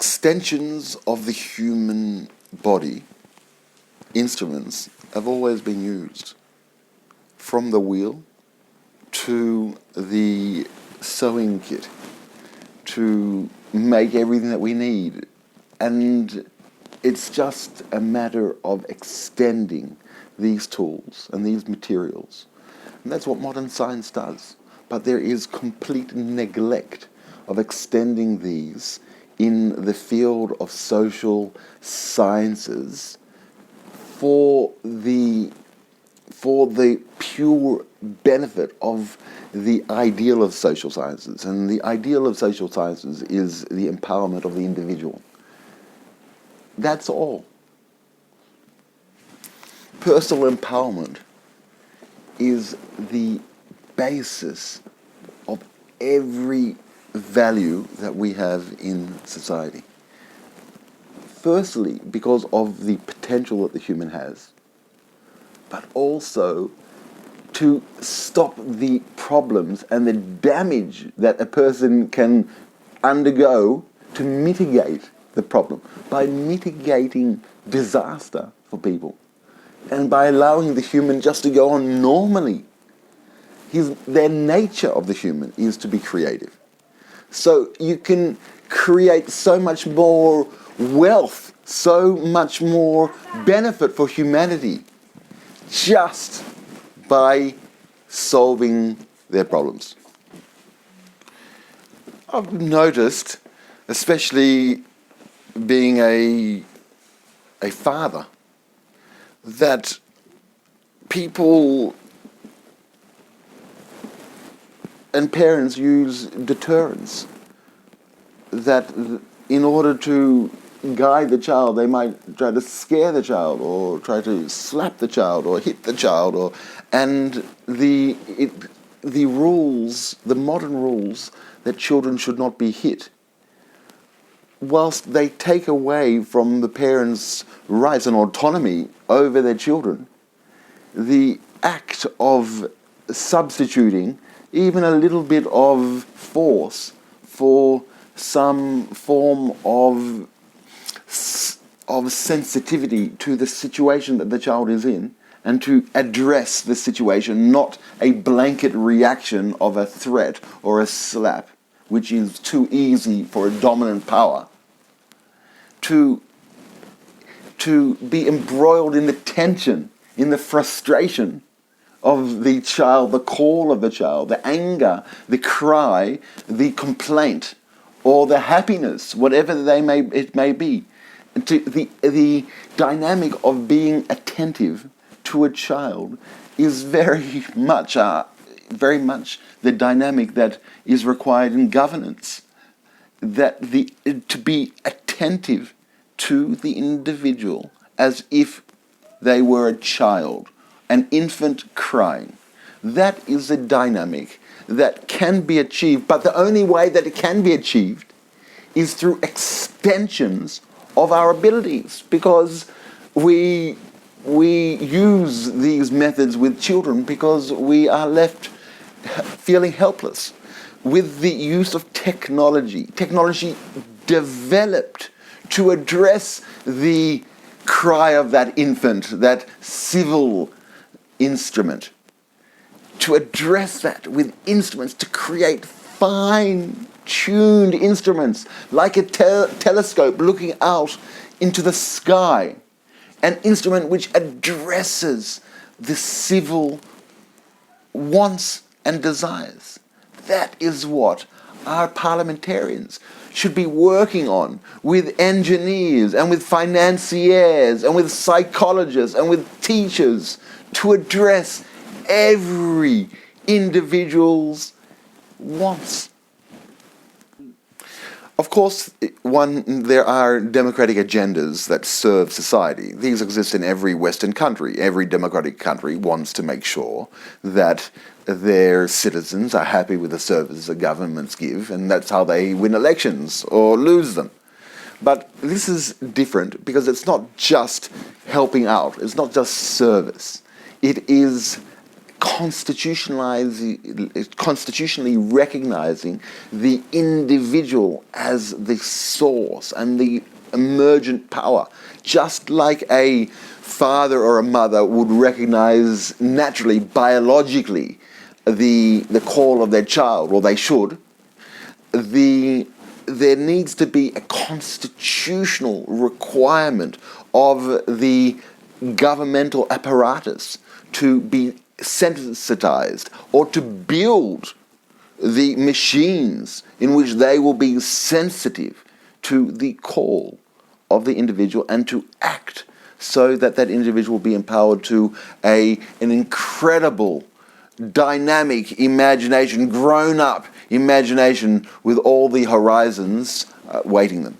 extensions of the human body, instruments, have always been used. From the wheel to the sewing kit to make everything that we need. And it's just a matter of extending these tools and these materials. And that's what modern science does. But there is complete neglect of extending these in the field of social sciences for the pure benefit of the ideal of social sciences. And the ideal of social sciences is the empowerment of the individual. That's all. Personal empowerment is the basis of every value that we have in society. Firstly, because of the potential that the human has, but also to stop the problems and the damage that a person can undergo to mitigate the problem, by mitigating disaster for people, and by allowing the human just to go on normally. Their nature of the human is to be creative. So you can create so much more wealth, so much more benefit for humanity just by solving their problems. I've noticed, especially being a father, that people and parents use deterrence, that in order to guide the child, they might try to scare the child or try to slap the child or hit the child, and the rules, the modern rules that children should not be hit, whilst they take away from the parents' rights and autonomy over their children, the act of substituting even a little bit of force for some form of sensitivity to the situation that the child is in, and to address the situation, not a blanket reaction of a threat or a slap, which is too easy for a dominant power, to be embroiled in the tension, in the frustration of the child, the call of the child, the anger, the cry, the complaint, or the happiness, whatever it may be. To the dynamic of being attentive to a child is very much the dynamic that is required in governance. To be attentive to the individual as if they were a child, an infant crying. That is a dynamic that can be achieved, but the only way that it can be achieved is through extensions of our abilities, because we use these methods with children because we are left feeling helpless. With the use of technology developed to address the cry of that infant, that civil instrument, to address that with instruments, to create fine-tuned instruments, like a telescope looking out into the sky, an instrument which addresses the civil wants and desires. That is what our parliamentarians should be working on, with engineers and with financiers and with psychologists and with teachers, to address every individual's wants. Of course, there are democratic agendas that serve society. These exist in every Western country. Every democratic country wants to make sure that their citizens are happy with the services that governments give, and that's how they win elections or lose them. But this is different because it's not just helping out. It's not just service. It is constitutionally recognizing the individual as the source and the emergent power, just like a father or a mother would recognize naturally, biologically, the call of their child, or they should. There needs to be a constitutional requirement of the governmental apparatus to be sensitized, or to build the machines in which they will be sensitive to the call of the individual and to act so that that individual will be empowered to an incredible, dynamic imagination, grown-up imagination with all the horizons waiting them.